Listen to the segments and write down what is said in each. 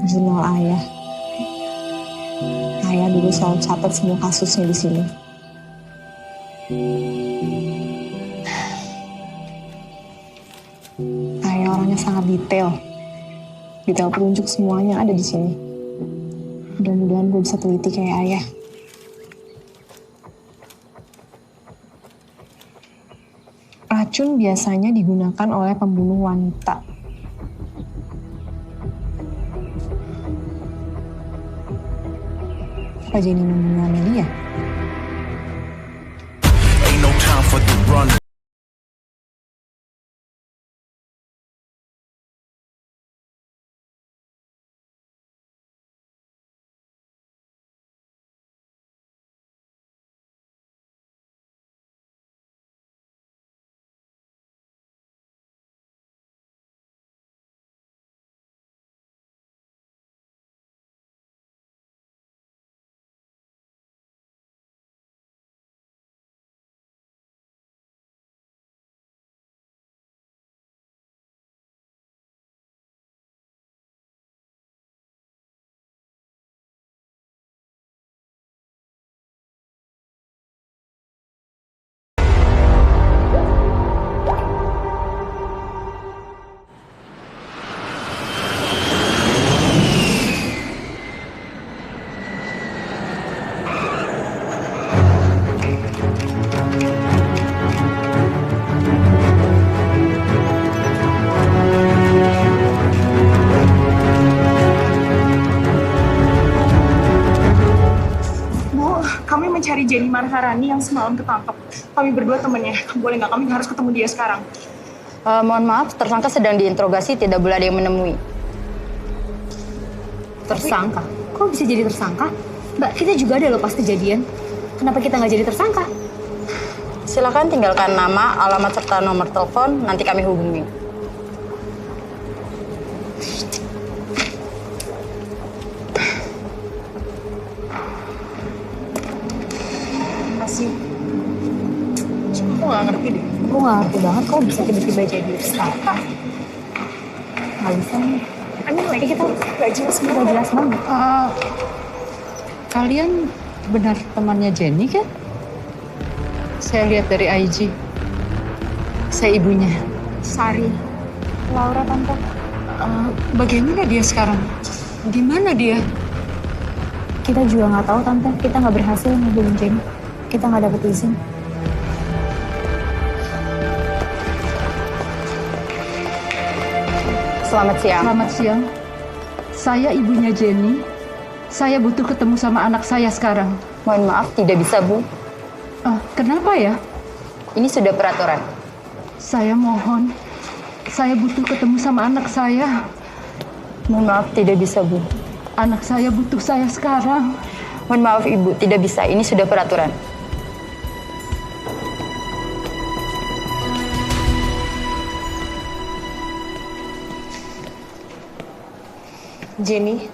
Jurnal ayah. Ayah dulu selalu catat semua kasusnya di sini. Ayah orangnya sangat detail. Detail penunjuk semuanya ada di sini. Mudah-mudahan gue bisa teliti kayak ayah. Racun biasanya digunakan oleh pembunuh wanita. Apa Jenny membunuh Amelia? Ain't no time for the run. Kami mencari Jenny Marharani yang semalam ketangkep. Kami berdua temannya. Boleh nggak kami harus ketemu dia sekarang? Mohon maaf, tersangka sedang diinterogasi, tidak boleh ada yang menemui. Tersangka? Kok bisa jadi tersangka? Mbak, kita juga ada loh pas kejadian. Kenapa kita nggak jadi tersangka? Silakan tinggalkan nama, alamat, serta nomor telepon, nanti kami hubungi. Masih. Aku nggak ngerti deh. Aku nggak ngerti banget kok bisa tiba-tiba jadi tersangka. Nggak bisa nih. Lagi kita nggak jelas Nggak banget. jelas banget. Kalian benar temannya Jenny kan? Saya lihat dari IG. Saya ibunya. Sari. Laura tante. Bagaimana dia sekarang? Di mana dia? Kita juga nggak tahu tante. Kita nggak berhasil ngehubungin Jenny. Kita nggak dapet izin. Selamat siang. Selamat siang. Saya ibunya Jenny. Saya butuh ketemu sama anak saya sekarang. Mohon maaf, tidak bisa, Bu. Kenapa ya? Ini sudah peraturan. Saya mohon. Saya butuh ketemu sama anak saya. Mohon maaf, tidak bisa, Bu. Anak saya butuh saya sekarang. Mohon maaf, Ibu, tidak bisa. Ini sudah peraturan. Jenny.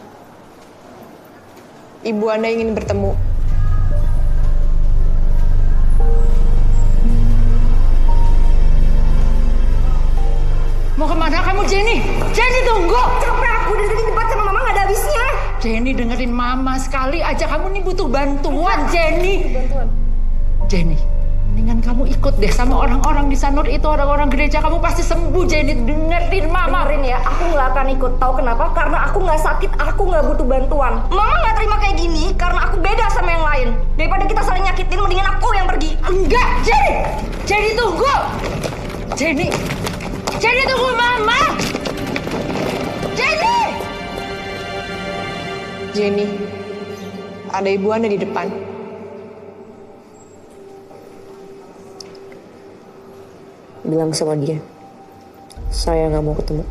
Ibu Anda ingin bertemu. Mau kemana kamu, Jenny? Jenny, tunggu! Capek aku dari tadi debat sama mama nggak ada habisnya. Jenny, dengerin mama sekali aja. Kamu nih butuh bantuan, Jenny. Jenny, mendingan kamu ikut deh sama orang-orang di Sanur itu, orang-orang gereja. Kamu pasti sembuh, Jenny. Dengerin mama. Dengerin ya, aku nggak akan ikut. Tahu kenapa? Karena aku nggak sakit, aku nggak butuh bantuan. Mama nggak terima kayak gini karena aku beda sama yang lain. Daripada kita saling nyakitin, mendingan aku yang pergi. Enggak, Jenny! Jenny, tunggu! Jenny! Jenny, tunggu mama! Jenny! Jenny. Ada ibu Anda di depan. Bilang sama dia, saya nggak mau ketemu.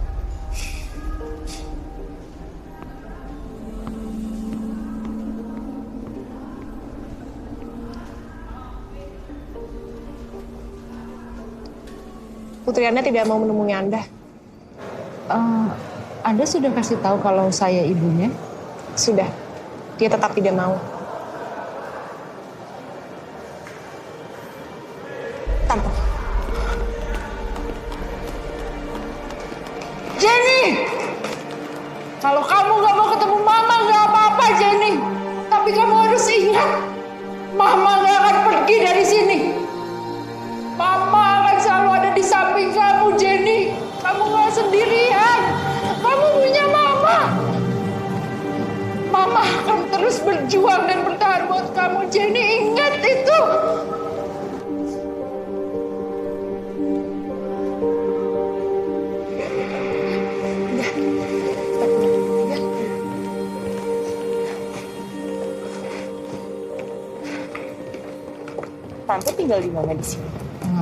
Putri Anda tidak mau menemui Anda. Anda sudah kasih tahu kalau saya ibunya? Sudah. Dia tetap tidak mau. Tante. Jenny! Kalau kamu nggak mau ketemu harus ingat, Mama gak akan pergi dari sini. Mama akan selalu ada di samping kamu, Jenny. Kamu gak sendirian. Kamu punya Mama. Mama akan terus berjuang dan bertahan buat kamu, Jenny. Ingat itu. Tante tinggal di mana di sini?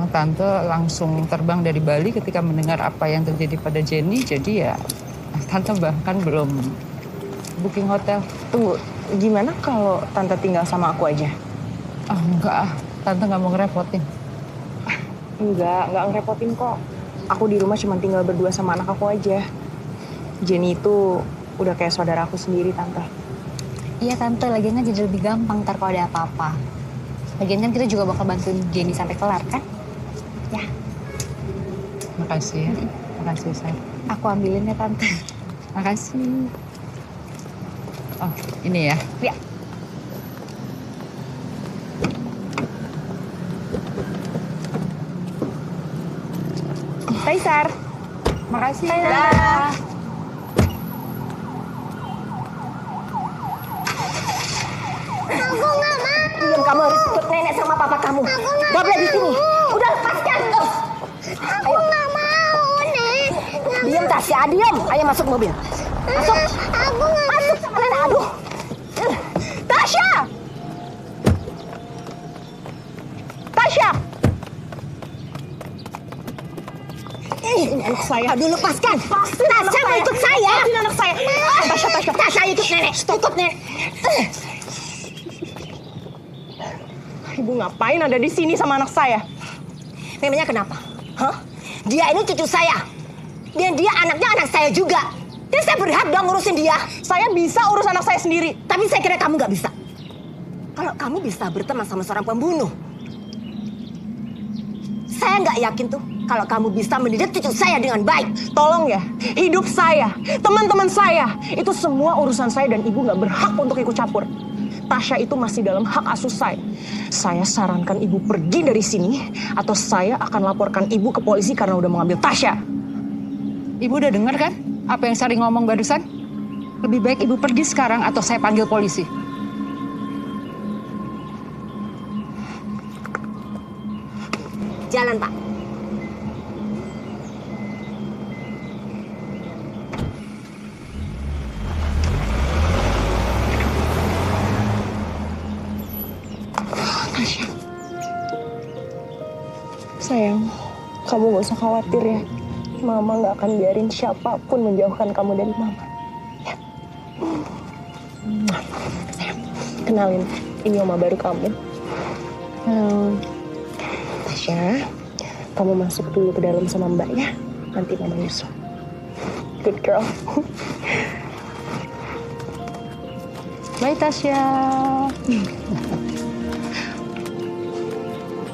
Tante langsung terbang dari Bali ketika mendengar apa yang terjadi pada Jenny. Jadi ya, Tante bahkan belum booking hotel. Tunggu, gimana kalau Tante tinggal sama aku aja? Enggak, Tante nggak mau ngerepotin. Enggak ngerepotin kok. Aku di rumah cuma tinggal berdua sama anak aku aja. Jenny itu udah kayak saudara aku sendiri, Tante. Iya Tante, lagian kan jadi lebih gampang ntar kalau ada apa-apa. Lagian kan kita juga bakal bantuin Jenny sampai kelar kan? Ya. Makasih ya. Makasih, sayang. Aku ambilin ya Tante. Makasih. Oh, ini ya. Ya. Kaisar. Makasih. Dah. Diam, kamu harus ikut nenek sama papa kamu. Gak boleh di sini. Udah lepaskan. Aku nggak mau, Nek. Diam, Tasya. Diam. Ayo masuk mobil. Masuk. Aku nggak masuk sama nenek. Aduh. Tasya. Tasya. Ini anak saya. Aduh, lepaskan. Tasya mau ikut saya. Ini anak saya. Tasya. Tasya ikut nenek. Ikut nenek. Ibu ngapain ada di sini sama anak saya? Memangnya kenapa? Hah? Dia ini cucu saya. Dan dia anaknya anak saya juga. Dan saya berhak dong ngurusin dia. Saya bisa urus anak saya sendiri. Tapi saya kira kamu nggak bisa. Kalau kamu bisa berteman sama seorang pembunuh, saya nggak yakin tuh kalau kamu bisa mendidik cucu saya dengan baik. Tolong ya, hidup saya, teman-teman saya, itu semua urusan saya dan ibu nggak berhak untuk ikut campur. Tasya itu masih dalam hak asuh saya. Saya sarankan ibu pergi dari sini atau saya akan laporkan ibu ke polisi karena udah mengambil Tasya. Ibu udah dengar kan apa yang Sari ngomong barusan? Lebih baik ibu pergi sekarang atau saya panggil polisi. Jalan, Pak. Sayang, kamu gak usah khawatir ya. Mama gak akan biarin siapapun menjauhkan kamu dari Mama. Ya. Sayang, kenalin, ini Oma baru kamu. Tasya, kamu masuk dulu ke dalam sama Mbak ya. Nanti Mama nyusul. Good girl. Bye Tasya.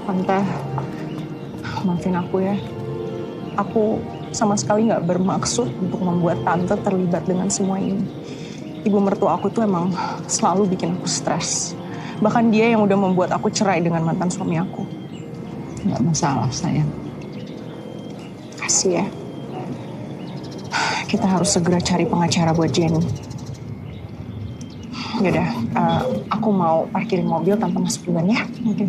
Tante, maafin aku ya. Aku sama sekali nggak bermaksud untuk membuat Tante terlibat dengan semua ini. Ibu mertua aku tuh emang selalu bikin aku stres. Bahkan dia yang udah membuat aku cerai dengan mantan suami aku. Nggak masalah, sayang. Kasih ya. Kita harus segera cari pengacara buat Jenny. Yaudah, aku mau parkirin mobil, Tante masuk duluan ya. Oke.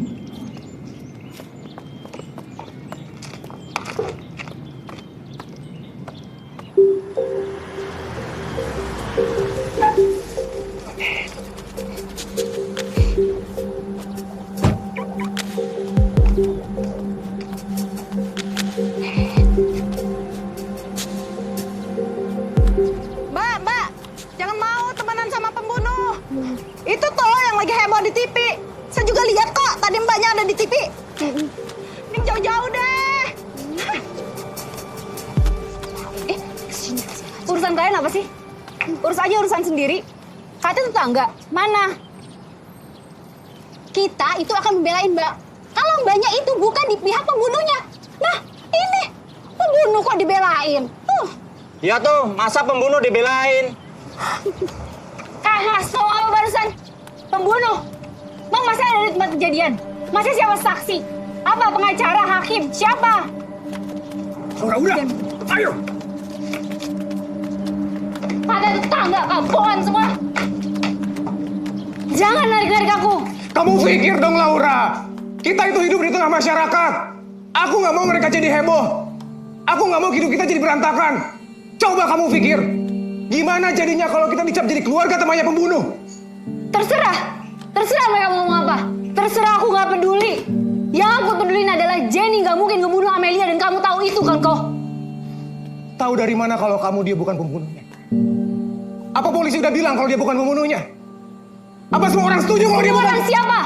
Mbak, jangan mau temenan sama pembunuh. Itu toh yang lagi heboh di TV. Saya juga lihat kok, tadi mbaknya ada di TV. Mending jauh-jauh deh. Kesini. Urusan kalian apa sih? Urus aja urusan sendiri. Kalian tetangga, mana? Kita itu akan membelain Mbak. Kalau Mbaknya itu bukan di pihak pembunuhnya. Nah, ini pembunuh kok dibelain. Iya tuh, masa pembunuh dibelain? Kang Hasto apa barusan? Pembunuh. Bang, masih ada di tempat kejadian. Masih siapa saksi? Apa pengacara, hakim? Siapa? Udah. Ayo. Ada tetangga, kampungan semua. Jangan narik-narik aku. Kamu pikir dong, Laura. Kita itu hidup di tengah masyarakat. Aku nggak mau mereka jadi heboh. Aku nggak mau hidup kita jadi berantakan. Coba kamu pikir, gimana jadinya kalau kita dicap jadi keluarga temannya pembunuh? Terserah mereka mau ngomong apa. Terserah, aku nggak peduli. Yang aku pedulin adalah Jenny nggak mungkin ngebunuh Amelia dan kamu tahu itu kan kok? Tahu dari mana kalau kamu dia bukan pembunuhnya? Apa polisi udah bilang kalau dia bukan pembunuhnya? Apa semua orang setuju kalau dia bukan? Orang siapa?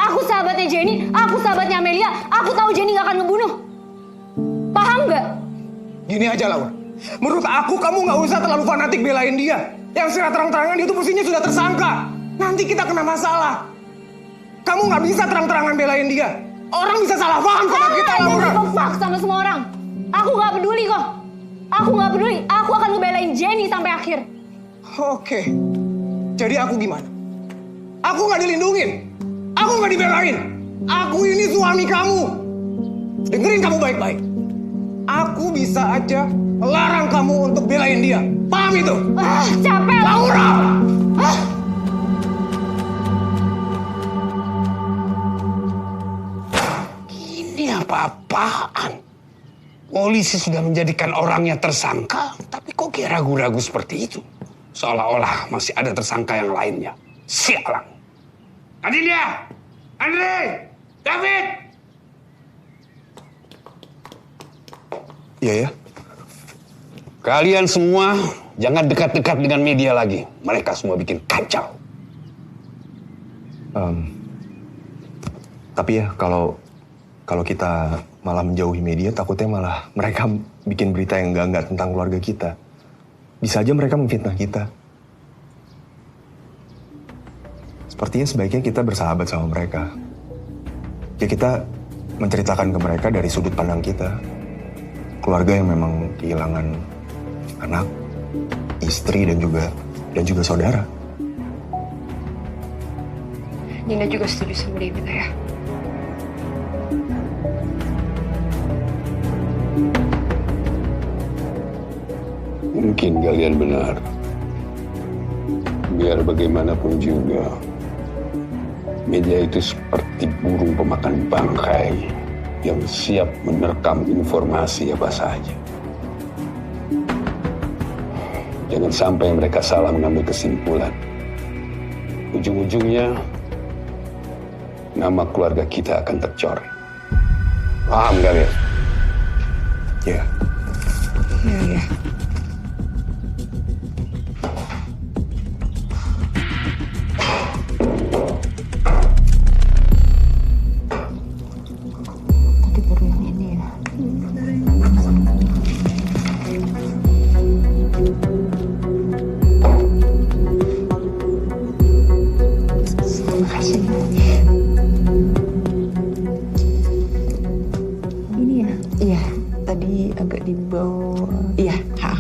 Aku sahabatnya Jenny, aku sahabatnya Amelia. Aku tahu Jenny nggak akan ngebunuh. Paham nggak? Gini aja, Laura. Menurut aku kamu nggak usah terlalu fanatik belain dia. Yang secara terang-terangan dia tuh posisinya sudah tersangka. Nanti kita kena masalah. Kamu nggak bisa terang-terangan belain dia. Orang bisa salah paham sama kita, Laura. Jangan fuck sama semua orang. Aku nggak peduli kok. Aku nggak peduli. Aku akan ngebelain Jenny sampai akhir. Oke. Jadi aku gimana? Aku nggak dilindungin. Aku nggak dibelain. Aku ini suami kamu. Dengerin kamu baik-baik. Aku bisa aja melarang kamu untuk belain dia. Paham itu? Capek. Laura! Ini apa-apaan? Polisi sudah menjadikan orangnya tersangka, tapi kok kayak ragu-ragu seperti itu? Seolah-olah masih ada tersangka yang lainnya. Sialan. Adilia! Andre! David! Iya ya. Kalian semua jangan dekat-dekat dengan media lagi. Mereka semua bikin kacau. Tapi ya kalau kita malah menjauhi media, takutnya malah mereka bikin berita yang enggak tentang keluarga kita. Bisa aja mereka memfitnah kita. Sepertinya sebaiknya kita bersahabat sama mereka. Ya kita menceritakan ke mereka dari sudut pandang kita. Keluarga yang memang kehilangan anak, istri dan juga saudara. Nina juga setuju sama David ya. Mungkin kalian benar. Biar bagaimanapun juga, media itu seperti burung pemakan bangkai yang siap menerkam informasi apa saja. Jangan sampai mereka salah mengambil kesimpulan. Ujung-ujungnya, nama keluarga kita akan tercoreng. Paham kalian? Ya. Iya. Tadi baru yang ini ya. Terima kasih. Ini ya? Iya, tadi agak di bawah. Iya, ha.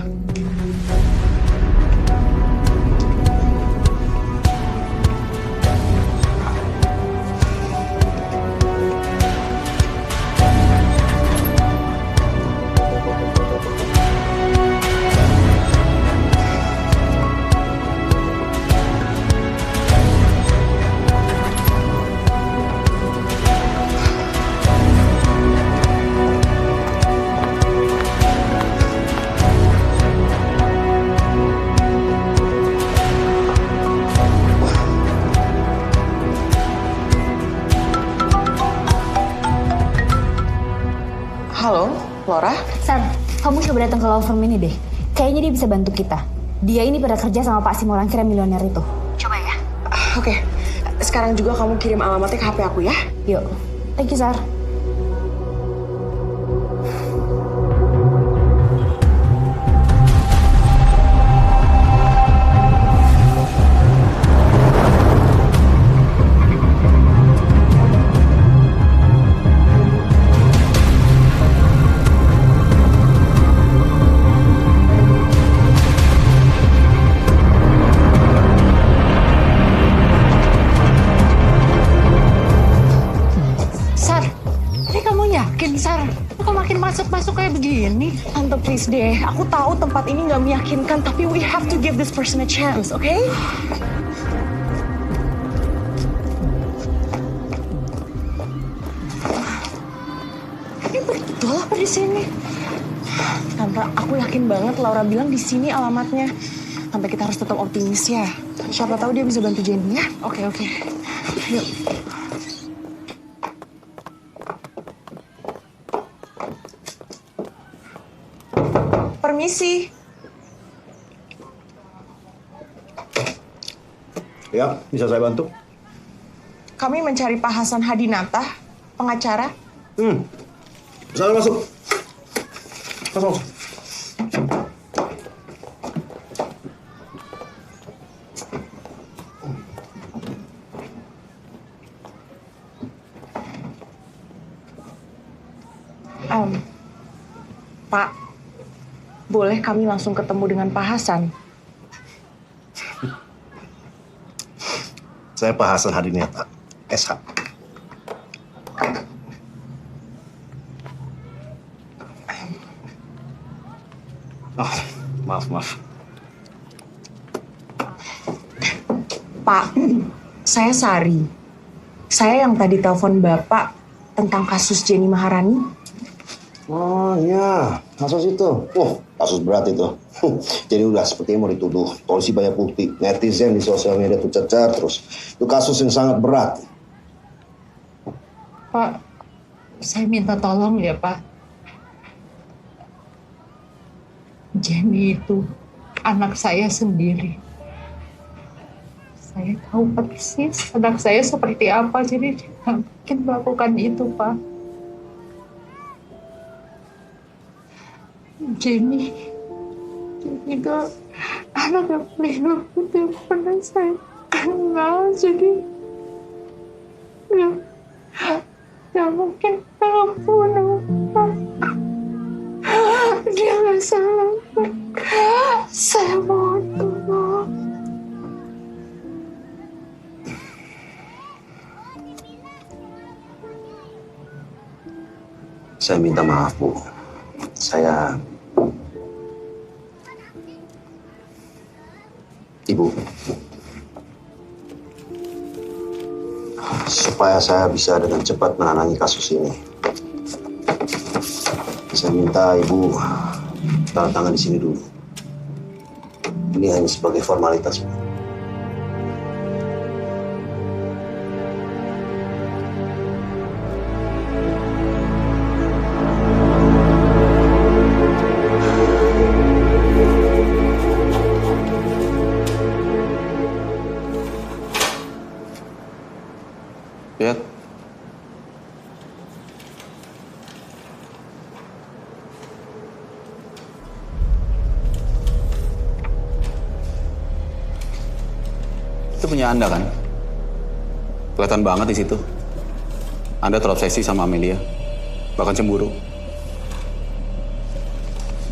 Halo, Laura? San, kamu coba datang ke law firm ini deh. Kayaknya dia bisa bantu kita. Dia ini pada kerja sama Pak Simorangkir milioner itu. Coba ya. Oke. Sekarang juga kamu kirim alamatnya ke HP aku ya. Yuk. Thank you, Sar. please deh. Aku tahu tempat ini nggak meyakinkan, tapi we have to give this person a chance, okay? Ini betul apa di sini? Tante, aku yakin banget Laura bilang di sini alamatnya. Sampai kita harus tetap optimis ya. Siapa tahu dia bisa bantu Jenny ya. Oke. Yuk. Permisi. Ya, bisa saya bantu? Kami mencari Pak Hasan Hadinata, pengacara. Bisa masuk. Masuk. Pak, boleh kami langsung ketemu dengan Pak Hasan? Saya Pak Hasan Hadinata, SH. Oh, maaf. Pak, saya Sari. Saya yang tadi telepon Bapak tentang kasus Jenny Maharani. Oh iya, kasus itu. Kasus berat itu. Jadi udah sepertinya mau dituduh. Polisi banyak bukti. Netizen di sosial media tuh cecar terus. Itu kasus yang sangat berat. Pak, saya minta tolong ya Pak. Jenny itu anak saya sendiri. Saya tahu persis anak saya seperti apa, jadi dia nggak mungkin melakukan itu, Pak. Jenny itu anak yang paling lembut yang pernah saya kenal, jadi nggak mungkin membunuh, Pak. Dia nggak salah, Pak. Saya mohon tolong. Saya minta maaf, Bu. Ibu, supaya saya bisa dengan cepat menangani kasus ini, saya minta Ibu tanda tangan di sini dulu. Ini hanya sebagai formalitas, Bu. Lihat. Itu punya Anda kan? Kelihatan banget di situ. Anda terobsesi sama Amelia. Bahkan cemburu.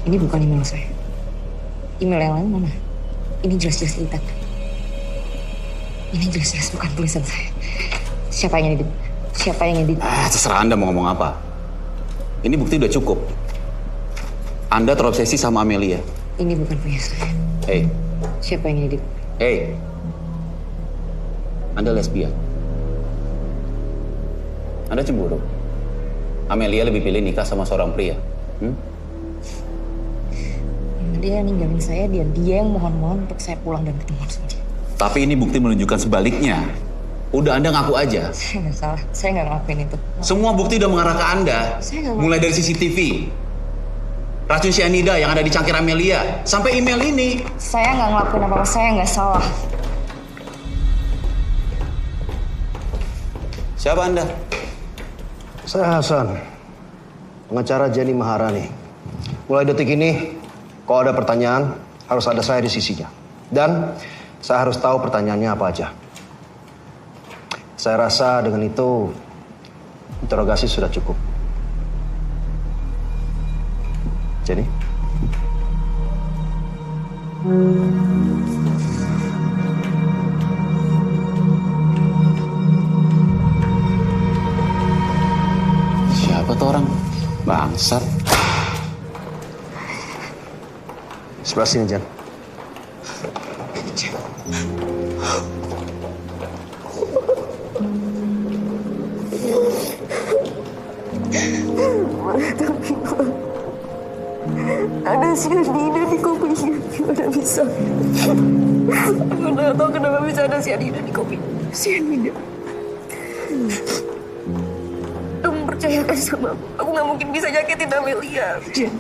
Ini bukan email saya. Email yang lain mana? Ini jelas-jelas editan. Ini jelas-jelas bukan tulisan saya. Siapa yang edit? Siapa yang edit? Terserah Anda mau ngomong apa. Ini bukti udah cukup. Anda terobsesi sama Amelia. Ini bukan punya saya. Hey. Siapa yang edit? Hey. Anda lesbian. Anda cemburu. Amelia lebih pilih nikah sama seorang pria. Dia ninggalin saya dan dia yang mohon-mohon untuk saya pulang dan ketemu sama dia. Tapi ini bukti menunjukkan sebaliknya. Udah Anda ngaku aja. Saya nggak salah. Saya nggak ngelakuin itu. Semua bukti udah mengarah ke Anda. Mulai dari CCTV, racun cyanida yang ada di cangkir Amelia, sampai email ini. Saya nggak ngelakuin apa-apa. Saya nggak salah. Siapa Anda? Saya Hasan, pengacara Jenny Maharani. Mulai detik ini, kalau ada pertanyaan, harus ada saya di sisinya. Dan saya harus tahu pertanyaannya apa aja. Saya rasa dengan itu, interogasi sudah cukup. Jenny? Siapa tuh orang? Bangsat. Sebelah sini, Jen. Ada sianida di kopinya. Gimana bisa? Aku nggak tahu kenapa bisa ada sianida di kopi. Sianida. Kamu percayakan sama aku. Aku nggak mungkin bisa nyakitin Amelia. Jen,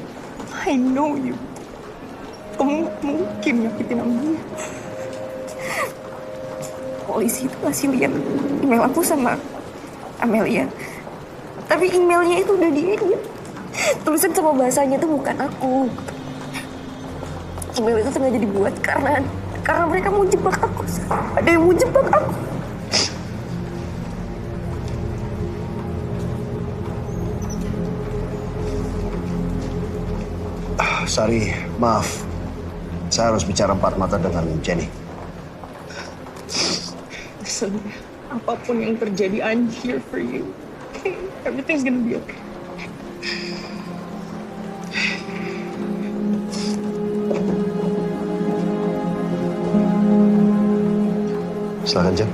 I know you. Kamu mungkin nyakitin Amelia. Polisi itu ngasih lihat email aku sama Amelia. Tapi emailnya itu udah di-edit. Tulisan sama bahasanya itu bukan aku. Email itu sengaja dibuat karena mereka mau jebak aku. Ada yang mau jebak aku. Sari, maaf. Saya harus bicara empat mata dengan Jenny. Listen, apapun yang terjadi, I'm here for you. Okay? Everything's gonna be okay. Silakan, Jen.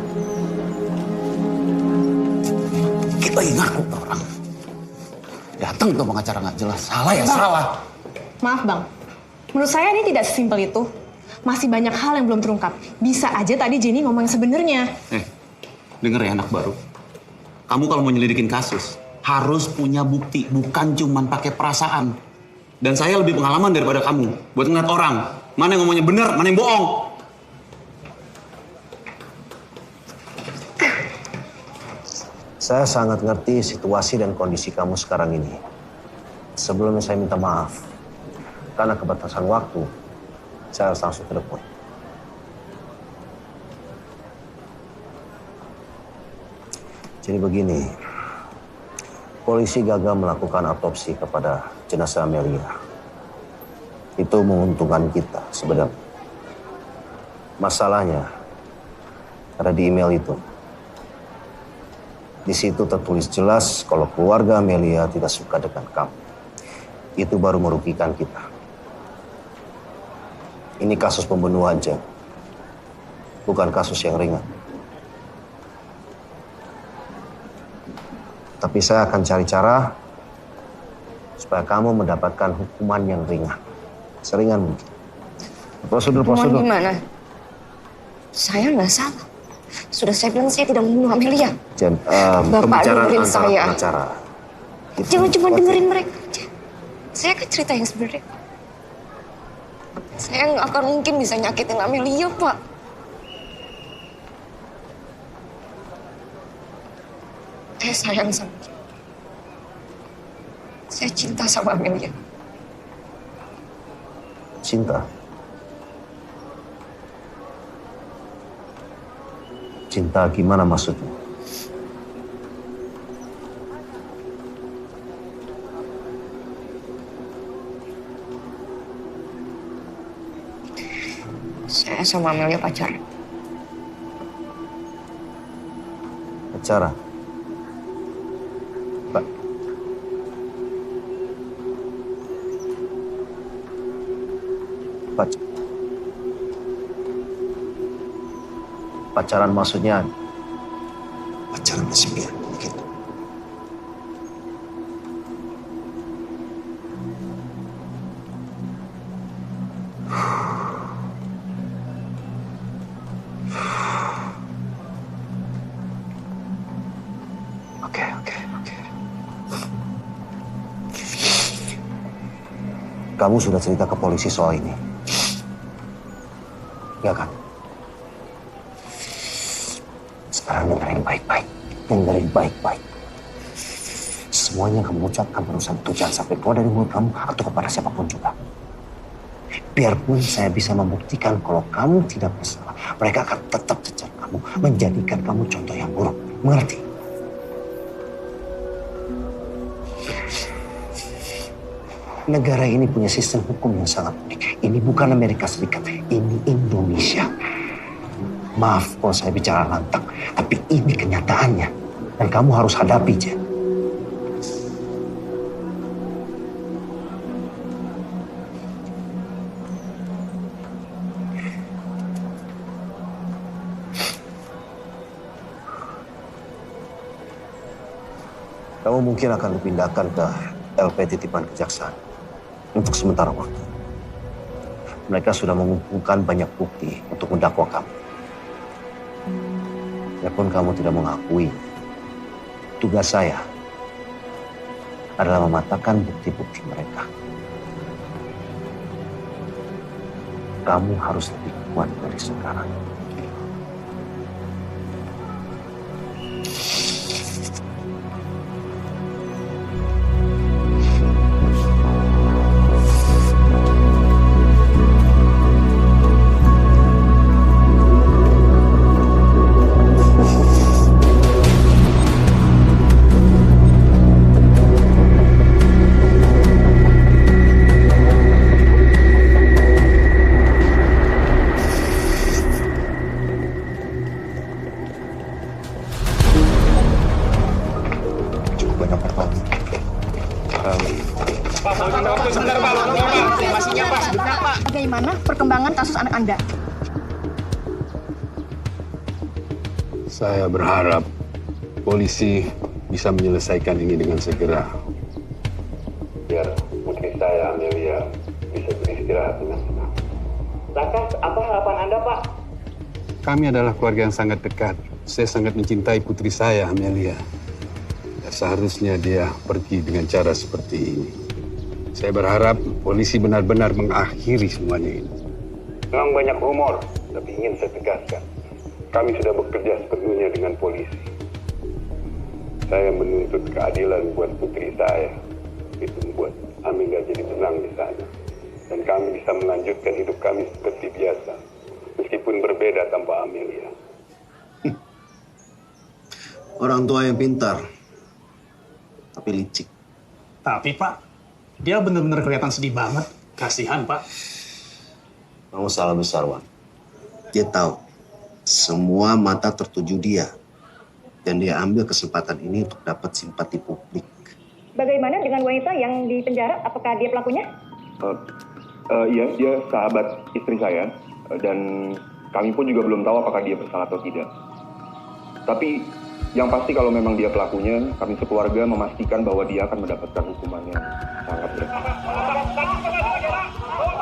Kita ingat kok orang. Datang tuh pengacara nggak jelas. Salah ya salah. Maaf bang, menurut saya ini tidak sesimpel itu. Masih banyak hal yang belum terungkap. Bisa aja tadi Jenny ngomong yang sebenarnya. Denger ya anak baru. Kamu kalau mau nyelidikin kasus, harus punya bukti, bukan cuman pakai perasaan. Dan saya lebih pengalaman daripada kamu. Buat ngeliat orang, mana yang ngomongnya benar, mana yang bohong. Saya sangat ngerti situasi dan kondisi kamu sekarang ini. Sebelumnya saya minta maaf. Karena kebatasan waktu, saya harus langsung ke depan. Jadi begini, polisi gagal melakukan autopsi kepada jenazah Amelia. Itu menguntungkan kita sebenarnya. Masalahnya ada di email itu. Di situ tertulis jelas kalau keluarga Amelia tidak suka dengan kamu. Itu baru merugikan kita. Ini kasus pembunuhan, Jen. Bukan kasus yang ringan. Tapi saya akan cari cara supaya kamu mendapatkan hukuman yang ringan. Seringan mungkin. Prosedur. Gimana? Saya nggak salah. Sudah saya bilang saya tidak membunuh Amelia. Jen, Bapak pembicaraan dengerin antara saya. pengacara. Jangan cuma dengerin mereka aja. Saya akan cerita yang sebenarnya. Saya nggak akan mungkin bisa nyakitin Amelia, Pak. Saya sayang sama dia. Saya cinta sama Amelia. Cinta? Cinta gimana maksudnya? Saya sama Amelia pacaran. Pacaran? Pacaran maksudnya? Pacaran lesbian, gitu. Oke. Kamu sudah cerita ke polisi soal ini? Ya kan? Sekarang dengerin baik-baik. Semuanya yang kamu ucapkan barusan itu jangan sampai keluar dari mulut kamu atau kepada siapapun juga. Biarpun saya bisa membuktikan kalau kamu tidak bersalah, mereka akan tetap cecar kamu, menjadikan kamu contoh yang buruk. Mengerti? Negara ini punya sistem hukum yang sangat unik. Ini bukan Amerika Serikat, ini Indonesia. Maaf kalau saya bicara lantang, tapi ini kenyataannya. Dan kamu harus hadapi, Jen. Kamu mungkin akan dipindahkan ke LP titipan kejaksaan untuk sementara waktu. Mereka sudah mengumpulkan banyak bukti untuk mendakwa kamu. Walaupun kamu tidak mengakui, tugas saya adalah mematahkan bukti-bukti mereka. Kamu harus lebih kuat dari sekarang. Bagaimana perkembangan kasus anak Anda? Saya berharap polisi bisa menyelesaikan ini dengan segera. Biar putri saya, Amelia, bisa beristirahat dengan senang. Lantas, apa harapan Anda, Pak? Kami adalah keluarga yang sangat dekat. Saya sangat mencintai putri saya, Amelia. Dan seharusnya dia pergi dengan cara seperti ini. Saya berharap polisi benar-benar mengakhiri semuanya ini. Memang banyak rumor, tapi ingin saya tegaskan. Kami sudah bekerja sepenuhnya dengan polisi. Saya menuntut keadilan buat putri saya. Itu membuat Amelia jadi tenang di sana. Dan kami bisa melanjutkan hidup kami seperti biasa. Meskipun berbeda tanpa Amelia. Orang tua yang pintar, tapi licik. Tapi Pak, dia benar-benar kelihatan sedih banget. Kasihan Pak. Kamu salah besar, Wan. Dia tahu semua mata tertuju dia. Dan dia ambil kesempatan ini untuk dapat simpati publik. Bagaimana dengan wanita yang di penjara? Apakah dia pelakunya? Iya, dia sahabat istri saya. Dan kami pun juga belum tahu apakah dia bersalah atau tidak. Tapi yang pasti kalau memang dia pelakunya, kami sekeluarga memastikan bahwa dia akan mendapatkan hukuman yang sangat berat.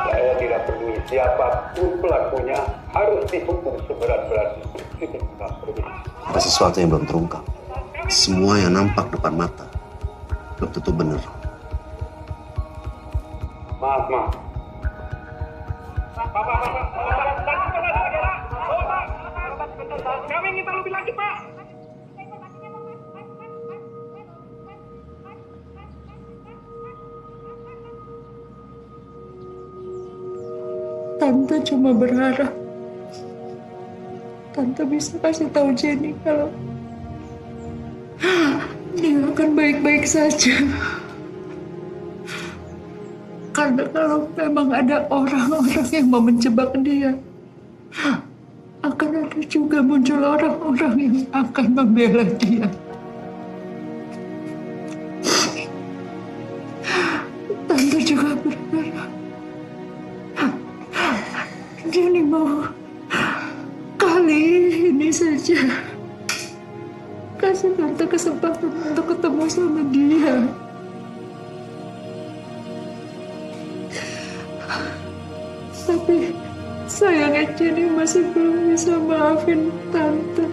Saya tidak peduli siapapun pelakunya, harus dihukum seberat-beratnya. Ada sesuatu yang belum terungkap. Semua yang nampak depan mata belum tentu benar. Maaf. Kami ingin tahu lebih lanjut, Pak. Tante cuma berharap Tante bisa kasih tahu Jenny kalau dia akan baik-baik saja. Karena kalau memang ada orang-orang yang mau menjebak dia, akan ada juga muncul orang-orang yang akan membela dia. Tante juga berharap Jenny mau kali ini saja kasih Tante kesempatan untuk ketemu sama dia. Tapi sayangnya Jenny masih belum bisa maafin Tante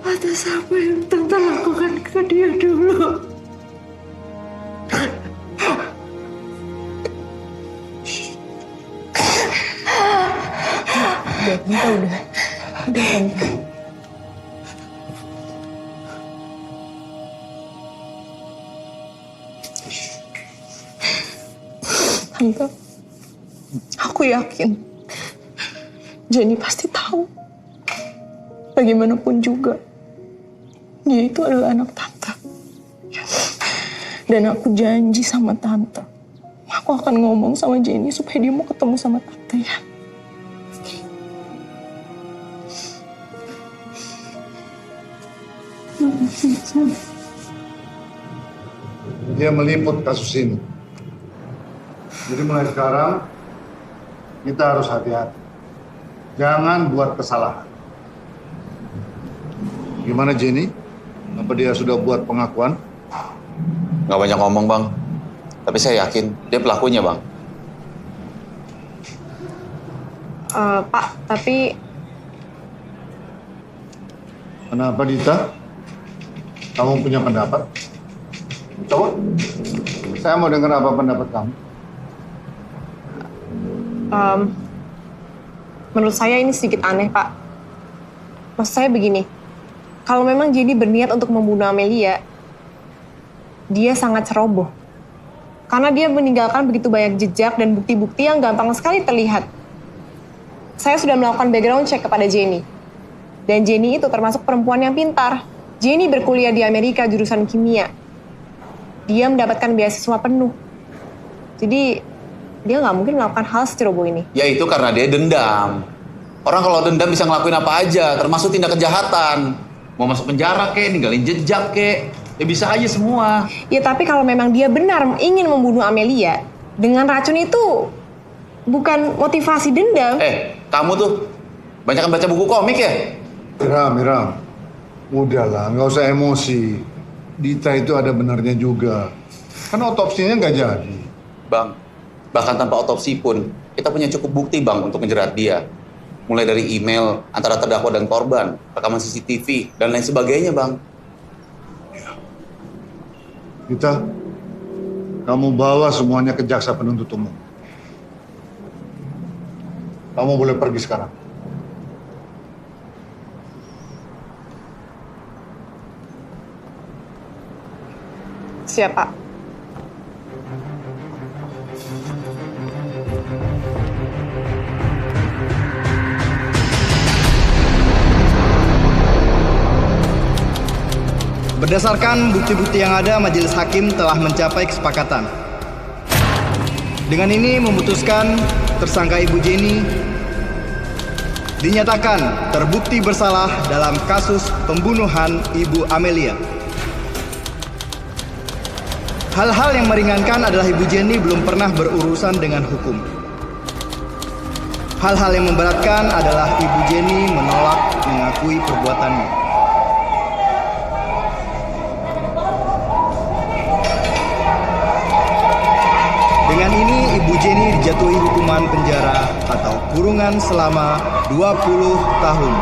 atas apa yang Tante lakukan ke dia dulu. Udah, Tante. Tante, aku yakin Jenny pasti tahu. Bagaimanapun juga, dia itu adalah anak Tante. Dan aku janji sama Tante, aku akan ngomong sama Jenny supaya dia mau ketemu sama Tante ya. Dia meliput kasus ini. Jadi mulai sekarang, kita harus hati-hati. Jangan buat kesalahan. Gimana Jenny? Apa dia sudah buat pengakuan? Nggak banyak ngomong, Bang. Tapi saya yakin dia pelakunya, Bang. Pak, tapi... Kenapa, Dita? Kamu punya pendapat? Coba. Saya mau dengar apa pendapat kamu. Menurut saya ini sedikit aneh, Pak. Maksud saya begini, kalau memang Jenny berniat untuk membunuh Amelia, dia sangat ceroboh. Karena dia meninggalkan begitu banyak jejak dan bukti-bukti yang gampang sekali terlihat. Saya sudah melakukan background check kepada Jenny. Dan Jenny itu termasuk perempuan yang pintar. Jenny berkuliah di Amerika jurusan kimia. Dia mendapatkan beasiswa penuh. Jadi, dia nggak mungkin melakukan hal seceroboh ini. Ya itu karena dia dendam. Orang kalau dendam bisa ngelakuin apa aja, termasuk tindak kejahatan. Mau masuk penjara kek, ninggalin jejak kek. Ya bisa aja semua. Ya tapi kalau memang dia benar ingin membunuh Amelia, dengan racun itu bukan motivasi dendam. Kamu tuh banyak baca buku komik ya? Miram. Udahlah, nggak usah emosi. Dita itu ada benarnya juga. Kan otopsinya nggak jadi. Bang, bahkan tanpa otopsi pun, kita punya cukup bukti, Bang, untuk menjerat dia. Mulai dari email antara terdakwa dan korban, rekaman CCTV, dan lain sebagainya, Bang. Dita, kamu bawa semuanya ke jaksa penuntut umum. Kamu boleh pergi sekarang. Siap, Pak. Berdasarkan bukti-bukti yang ada, majelis hakim telah mencapai kesepakatan. Dengan ini memutuskan tersangka Ibu Jenny dinyatakan terbukti bersalah dalam kasus pembunuhan Ibu Amelia. Hal-hal yang meringankan adalah Ibu Jenny belum pernah berurusan dengan hukum. Hal-hal yang memberatkan adalah Ibu Jenny menolak mengakui perbuatannya. Dengan ini Ibu Jenny dijatuhi hukuman penjara atau kurungan selama 20 tahun.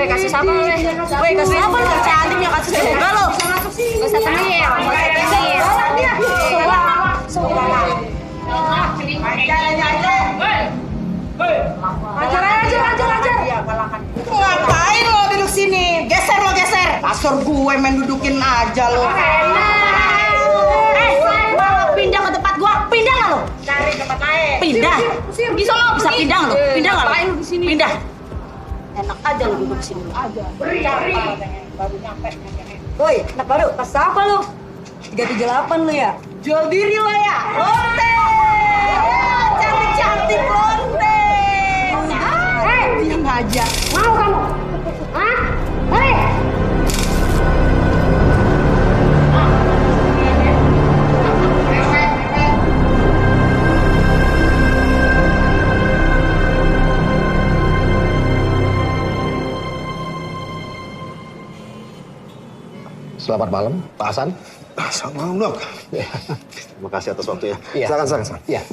Kasih siapa lu? Woi, kasih siapa lu? Cantik ya kasih juga lu. Bisa masuk sih. Gak usah tengil. Ajar. Ngapain lo duduk sini? Geser lo, geser. Kasur gue main dudukin aja lo. Pindah ke tempat gua. Pindah nggak lo? Cari tempat lain. Pindah. Bisa lo? Bisa pindah nggak lo? Pindah nggak lo? Pindah. Enak aja lu duduk sini. Cari. Baru nyampe. Woi, anak baru. Pas apa lu? 378 lu ya? Jual diri lo ya? Lonte! Cantik-cantik lonte! Diam aja. Mau kamu? Hah? Hei! Selamat malam, Pak Hasan. Selamat malam, Dok. Terima kasih atas waktunya. Iya. Silakan. Iya.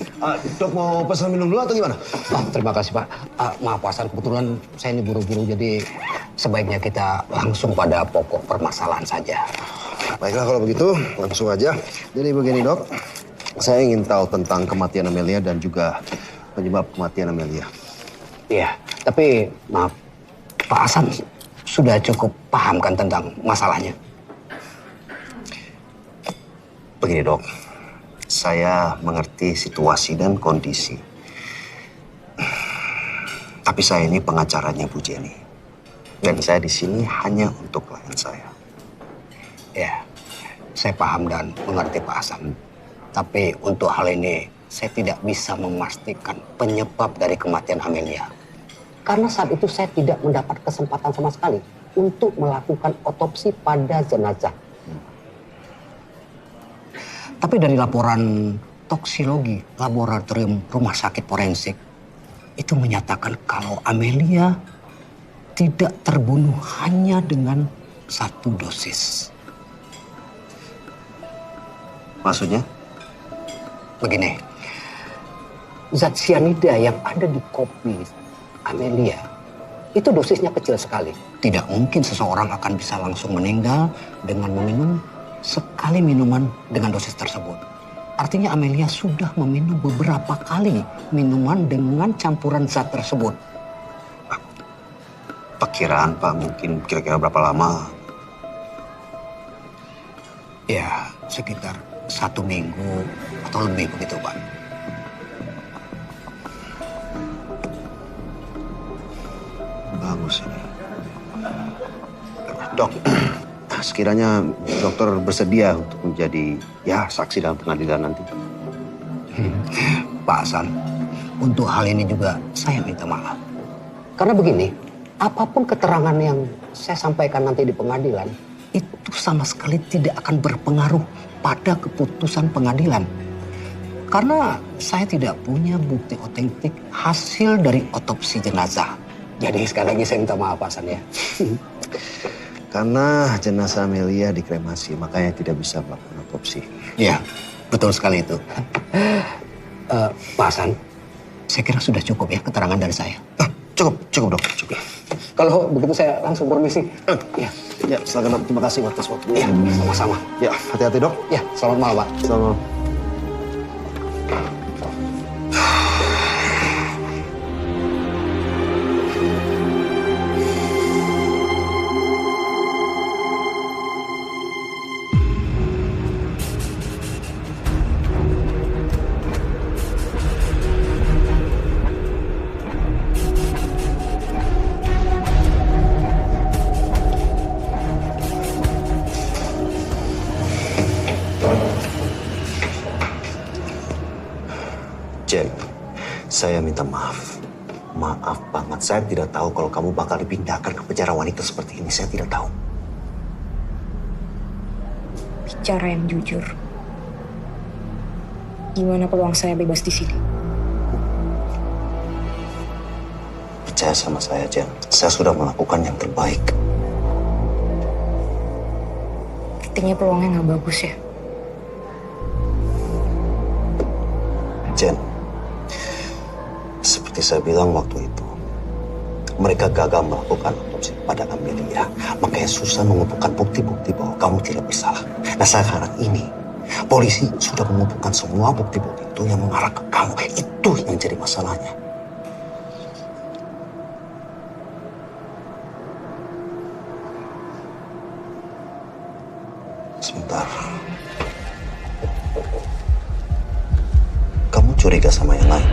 Dok mau pesan minum dulu atau gimana? Terima kasih, Pak. Maaf, Pak Hasan. Kebetulan saya ini buru-buru, jadi sebaiknya kita langsung pada pokok permasalahan saja. Baiklah kalau begitu, langsung aja. Jadi begini, Dok. Saya ingin tahu tentang kematian Amelia dan juga penyebab kematian Amelia. Iya, tapi maaf, Pak Hasan sudah cukup paham kan tentang masalahnya? Begini, Dok. Saya mengerti situasi dan kondisi. Tapi saya ini pengacaranya Bu Jenny. Dan saya di sini hanya untuk klien saya. Ya. Saya paham dan mengerti Pak Hasan. Tapi untuk hal ini, saya tidak bisa memastikan penyebab dari kematian Amelia. Karena saat itu saya tidak mendapat kesempatan sama sekali untuk melakukan otopsi pada jenazah. Tapi dari laporan toksikologi laboratorium rumah sakit forensik, itu menyatakan kalau Amelia tidak terbunuh hanya dengan 1 dosis. Maksudnya? Begini, zat cyanida yang ada di kopi Amelia itu dosisnya kecil sekali. Tidak mungkin seseorang akan bisa langsung meninggal dengan meminum sekali minuman dengan dosis tersebut. Artinya Amelia sudah meminum beberapa kali minuman dengan campuran zat tersebut. Perkiraan Pak, mungkin kira-kira berapa lama? Ya, sekitar 1 minggu atau lebih begitu Pak. Bagus ini. Dok, sekiranya dokter bersedia untuk menjadi saksi dalam pengadilan nanti. Pak Hasan, untuk hal ini juga saya minta maaf. Karena begini, apapun keterangan yang saya sampaikan nanti di pengadilan, itu sama sekali tidak akan berpengaruh pada keputusan pengadilan. Karena saya tidak punya bukti otentik hasil dari otopsi jenazah. Jadi sekali lagi saya minta maaf Pak Hasan ya. Karena jenazah Amelia dikremasi, makanya tidak bisa melakukan otopsi. Iya, betul sekali itu. Pak Hasan, saya kira sudah cukup ya keterangan dari saya. Cukup dok, cukup. Kalau begitu saya langsung permisi. Ya, silakan dok. Terima kasih atas waktunya. Ya, sama-sama. Ya, hati-hati dok. Ya, selamat malam Pak. Selamat malam. Jen, saya minta maaf. Maaf banget, saya tidak tahu kalau kamu bakal dipindahkan ke penjara wanita seperti ini. Saya tidak tahu. Bicara yang jujur. Gimana peluang saya bebas di sini? Percaya sama saya, Jen. Saya sudah melakukan yang terbaik. Artinya peluangnya nggak bagus ya? Jen, seperti saya bilang waktu itu, mereka gagal melakukan otopsi pada Amelia. Makanya susah mengumpulkan bukti-bukti bahwa kamu tidak bersalah. Nah sekarang ini, polisi sudah mengumpulkan semua bukti-bukti itu yang mengarah ke kamu. Itu yang jadi masalahnya. Sebentar. Kamu curiga sama yang lain?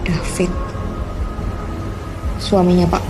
David, suaminya Pak